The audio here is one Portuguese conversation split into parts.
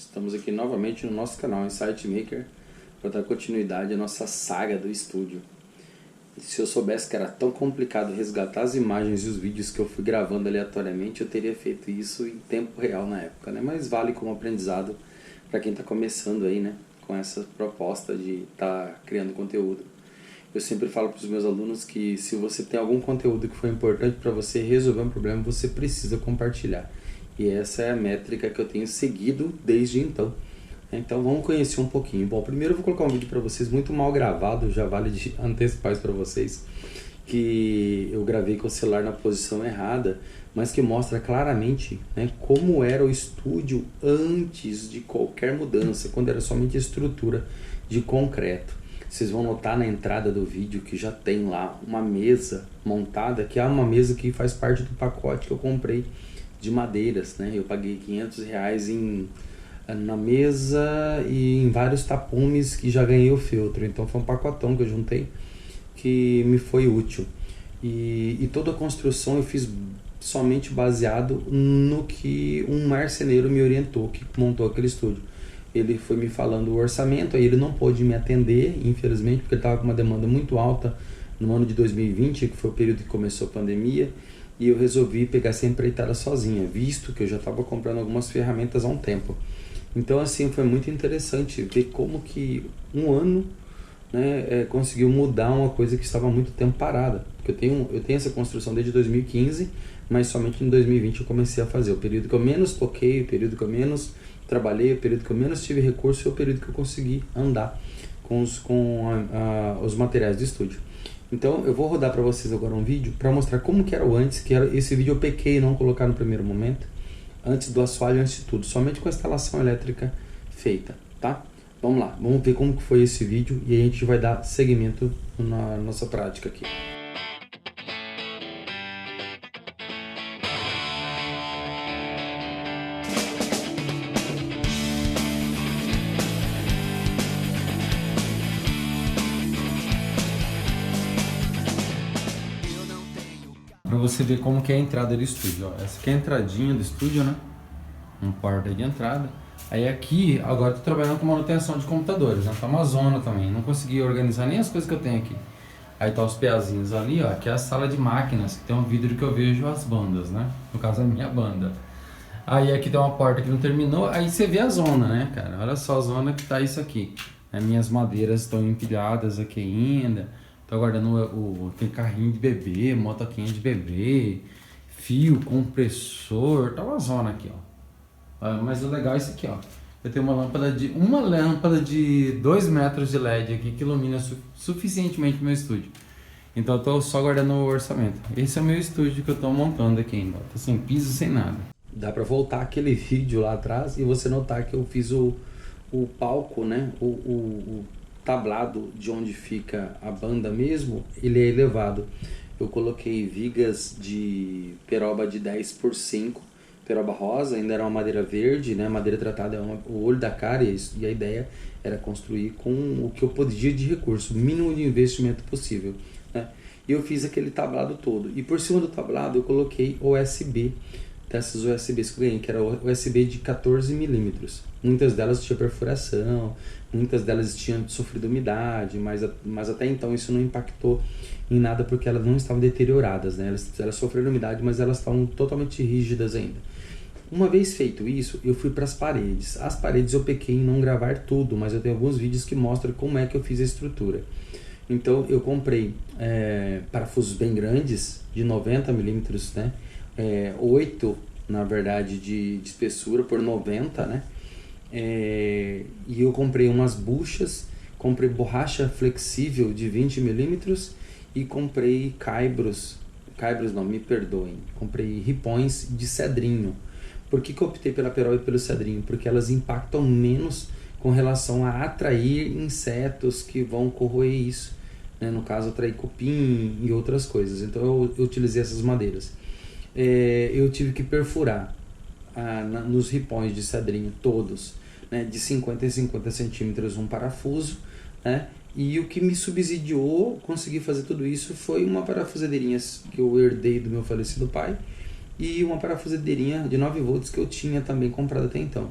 Estamos aqui novamente no nosso canal Insight Maker para dar continuidade à nossa saga do estúdio. Se eu soubesse que era tão complicado resgatar as imagens e os vídeos que eu fui gravando aleatoriamente, eu teria feito isso em tempo real na época, né? Mas vale como aprendizado para quem está começando aí, né? Com essa proposta de estar criando conteúdo. Eu sempre falo para os meus alunos que se você tem algum conteúdo que foi importante para você resolver um problema, você precisa compartilhar. E essa é a métrica que eu tenho seguido desde então. Então vamos conhecer um pouquinho. Bom, primeiro eu vou colocar um vídeo para vocês muito mal gravado, já vale de antecipar isso para vocês, que eu gravei com o celular na posição errada, mas que mostra claramente, né, como era o estúdio antes de qualquer mudança, quando era somente estrutura de concreto. Vocês vão notar na entrada do vídeo que já tem lá uma mesa montada, que é uma mesa que faz parte do pacote que eu comprei de madeiras, né? Eu paguei R$500 na mesa e em vários tapumes que já ganhei o filtro. Então foi um pacotão que eu juntei que me foi útil. E toda a construção eu fiz somente baseado no que um marceneiro me orientou, que montou aquele estúdio. Ele foi me falando o orçamento, aí ele não pôde me atender, infelizmente, porque ele estava com uma demanda muito alta no ano de 2020, que foi o período que começou a pandemia, e eu resolvi pegar essa empreitada sozinha, visto que eu já estava comprando algumas ferramentas há um tempo. Então, assim, foi muito interessante ver como que um ano, né, conseguiu mudar uma coisa que estava há muito tempo parada. Porque eu tenho essa construção desde 2015, mas somente em 2020 eu comecei a fazer. O período que eu menos toquei, o período que eu menos trabalhei, o período que eu menos tive recurso, é o período que eu consegui andar com os materiais do estúdio. Então eu vou rodar para vocês agora um vídeo para mostrar como que era o antes, que era esse vídeo eu pequei em não colocar no primeiro momento, antes do assoalho, antes de tudo, somente com a instalação elétrica feita, tá? Vamos lá, vamos ver como que foi esse vídeo e a gente vai dar seguimento na nossa prática aqui. Para você ver como que é a entrada do estúdio, ó. Essa aqui é a entradinha do estúdio, né? Um porta de entrada. Aí aqui, agora eu tô trabalhando com manutenção de computadores, né? Tá uma zona também, não consegui organizar nem as coisas que eu tenho aqui. Aí tá os peazinhos ali, ó, aqui é a sala de máquinas, que tem um vidro que eu vejo as bandas, né? No caso, a minha banda. Aí aqui tem uma porta que não terminou, aí você vê a zona, né, cara? Olha só a zona que tá isso aqui. Minhas madeiras estão empilhadas aqui ainda. Tô guardando tem carrinho de bebê, motoquinha de bebê, fio, compressor, tá uma zona aqui, ó. Mas o legal é isso aqui, ó. Eu tenho uma lâmpada de 2 metros de LED aqui que ilumina suficientemente o meu estúdio. Então eu tô só guardando o orçamento. Esse é o meu estúdio que eu tô montando aqui ainda, tá sem piso, sem nada. Dá pra voltar aquele vídeo lá atrás e você notar que eu fiz o palco, né? O tablado de onde fica a banda mesmo, ele é elevado. Eu coloquei vigas de peroba de 10x5, peroba rosa, ainda era uma madeira verde, né? Madeira tratada é o olho da cara, e a ideia era construir com o que eu podia de recurso, o mínimo de investimento possível, né? E eu fiz aquele tablado todo, e por cima do tablado eu coloquei USB, dessas USBs que eu ganhei, que era USB de 14 milímetros. Muitas delas tinham perfuração, muitas delas tinham sofrido umidade, mas até então isso não impactou em nada porque elas não estavam deterioradas, né? Elas sofreram umidade, mas elas estavam totalmente rígidas ainda. Uma vez feito isso, eu fui para as paredes. As paredes eu pequei em não gravar tudo, mas eu tenho alguns vídeos que mostram como é que eu fiz a estrutura. Então eu comprei parafusos bem grandes, de 90 milímetros, né? 8 na verdade de espessura por 90, né? E eu comprei umas buchas, comprei borracha flexível de 20 milímetros e comprei caibros não, me perdoem, comprei ripões de cedrinho. Por que eu optei pela peroba e pelo cedrinho? Porque elas impactam menos com relação a atrair insetos que vão corroer isso, né? No caso, atrair cupim e outras coisas. Então eu utilizei essas madeiras. Eu tive que perfurar nos ripões de cedrinho todos, né, de 50 em 50 centímetros um parafuso, né, e o que me subsidiou conseguir fazer tudo isso foi uma parafusadeirinha que eu herdei do meu falecido pai e uma parafusadeirinha de 9 volts que eu tinha também comprado até então.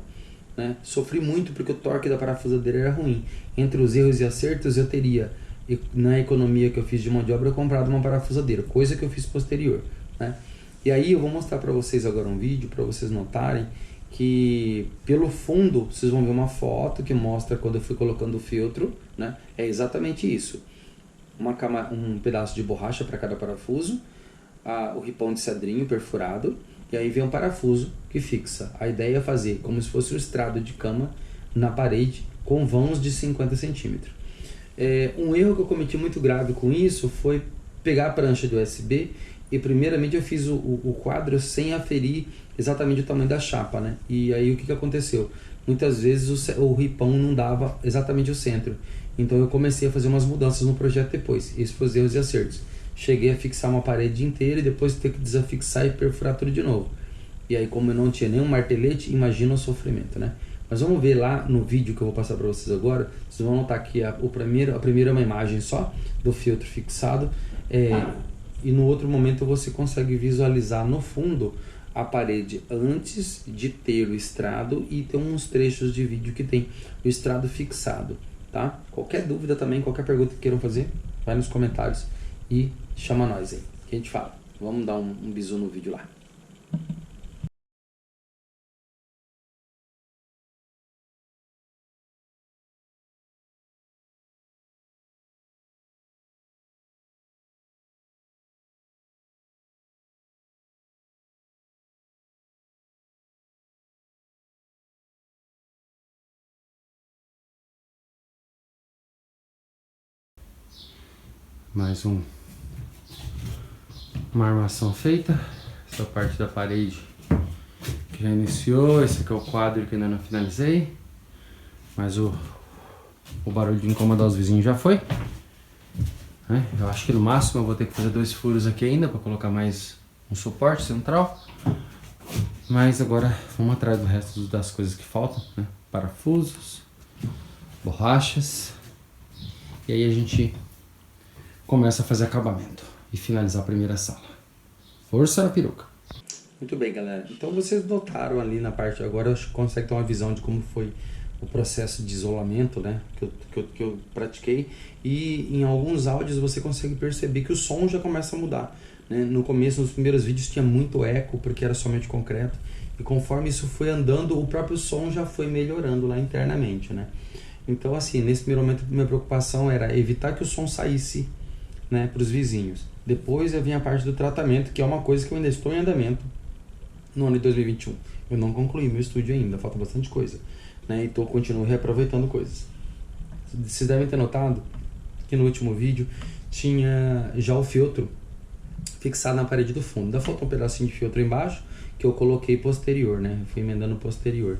né? Sofri muito porque o torque da parafusadeira era ruim. Entre os erros e acertos eu teria, na economia que eu fiz de mão de obra, eu comprado uma parafusadeira, coisa que eu fiz posterior, né? E aí eu vou mostrar para vocês agora um vídeo para vocês notarem que pelo fundo vocês vão ver uma foto que mostra quando eu fui colocando o filtro, né? É exatamente isso. Um pedaço de borracha para cada parafuso, o ripão de cedrinho perfurado, e aí vem um parafuso que fixa. A ideia é fazer como se fosse um estrado de cama na parede com vãos de 50 centímetros. Um erro que eu cometi muito grave com isso foi pegar a prancha de USB e primeiramente eu fiz o quadro sem aferir exatamente o tamanho da chapa, né? E aí o que aconteceu? Muitas vezes o ripão não dava exatamente o centro. Então eu comecei a fazer umas mudanças no projeto depois. Esses foram os erros e acertos. Cheguei a fixar uma parede inteira e depois ter que desafixar e perfurar tudo de novo. E aí, como eu não tinha nenhum martelete, imagina o sofrimento, né? Mas vamos ver lá no vídeo que eu vou passar para vocês agora. Vocês vão notar que a primeira é uma imagem só do filtro fixado. E no outro momento você consegue visualizar no fundo a parede antes de ter o estrado, e tem uns trechos de vídeo que tem o estrado fixado, tá? Qualquer dúvida também, qualquer pergunta que queiram fazer, vai nos comentários e chama nós aí, que a gente fala. Vamos dar um bisu no vídeo lá. Mais uma armação feita. Essa parte da parede que já iniciou. Esse aqui é o quadro que ainda não finalizei. Mas o barulho de incomodar os vizinhos já foi. Eu acho que no máximo eu vou ter que fazer 2 furos aqui ainda para colocar mais um suporte central. Mas agora vamos atrás do resto das coisas que faltam, né? Parafusos, borrachas. E aí a gente começa a fazer acabamento e finalizar a primeira sala. Força na peruca! Muito bem, galera. Então vocês notaram ali na parte agora, acho que consegue ter uma visão de como foi o processo de isolamento, né, que eu pratiquei. E em alguns áudios você consegue perceber que o som já começa a mudar, né? No começo, nos primeiros vídeos tinha muito eco porque era somente concreto, e conforme isso foi andando, o próprio som já foi melhorando lá internamente, né? Então assim, nesse primeiro momento minha preocupação era evitar que o som saísse, né, para os vizinhos. Depois vinha a parte do tratamento, que é uma coisa que eu ainda estou em andamento no ano de 2021. Eu não concluí meu estúdio ainda, falta bastante coisa, né? E continuo reaproveitando coisas. Vocês devem ter notado que no último vídeo tinha já o filtro fixado na parede do fundo. Ainda falta um pedacinho de filtro embaixo que eu coloquei posterior, né? Eu fui emendando posterior.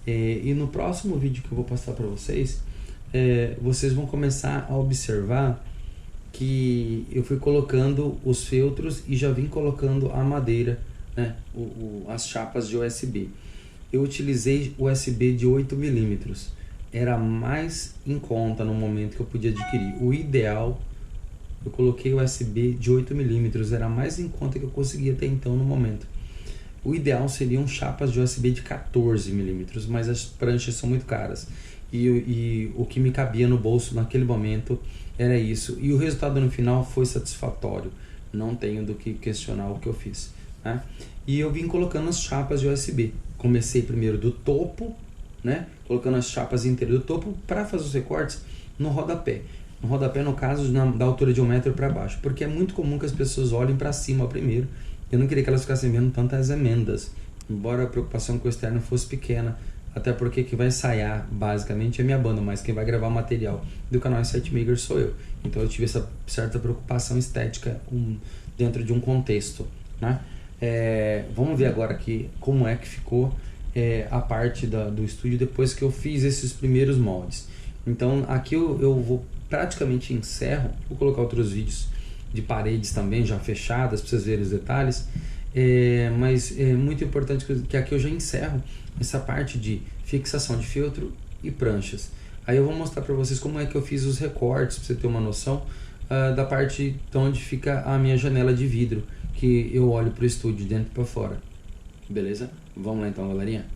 E no próximo vídeo que eu vou passar para vocês, vocês vão começar a observar que eu fui colocando os filtros e já vim colocando a madeira, né? As chapas de USB. Eu utilizei USB de 8 milímetros. Era mais em conta no momento que eu podia adquirir. O ideal, eu coloquei USB de 8 milímetros, era mais em conta que eu conseguia até então no momento. O ideal seriam chapas de USB de 14 milímetros, mas as pranchas são muito caras. E o que me cabia no bolso naquele momento era isso. E o resultado no final foi satisfatório. Não tenho do que questionar o que eu fiz, né? E eu vim colocando as chapas de USB. Comecei primeiro do topo, né? Colocando as chapas inteiras do topo para fazer os recortes no rodapé. No rodapé, no caso, da altura de 1 metro para baixo. Porque é muito comum que as pessoas olhem para cima primeiro. Eu não queria que elas ficassem vendo tantas emendas. Embora a preocupação com o externo fosse pequena. Até porque quem vai ensaiar, basicamente, é minha banda. Mas quem vai gravar o material do canal Insight Maker sou eu. Então eu tive essa certa preocupação estética dentro de um contexto, né? Vamos ver agora aqui como é que ficou a parte do estúdio depois que eu fiz esses primeiros moldes. Então aqui eu vou praticamente encerro. Vou colocar outros vídeos de paredes também já fechadas para vocês verem os detalhes, mas é muito importante que aqui eu já encerro essa parte de fixação de filtro e pranchas. Aí eu vou mostrar para vocês como é que eu fiz os recortes, para você ter uma noção da parte de onde fica a minha janela de vidro, que eu olho para o estúdio de dentro para fora. Beleza? Vamos lá então, galerinha.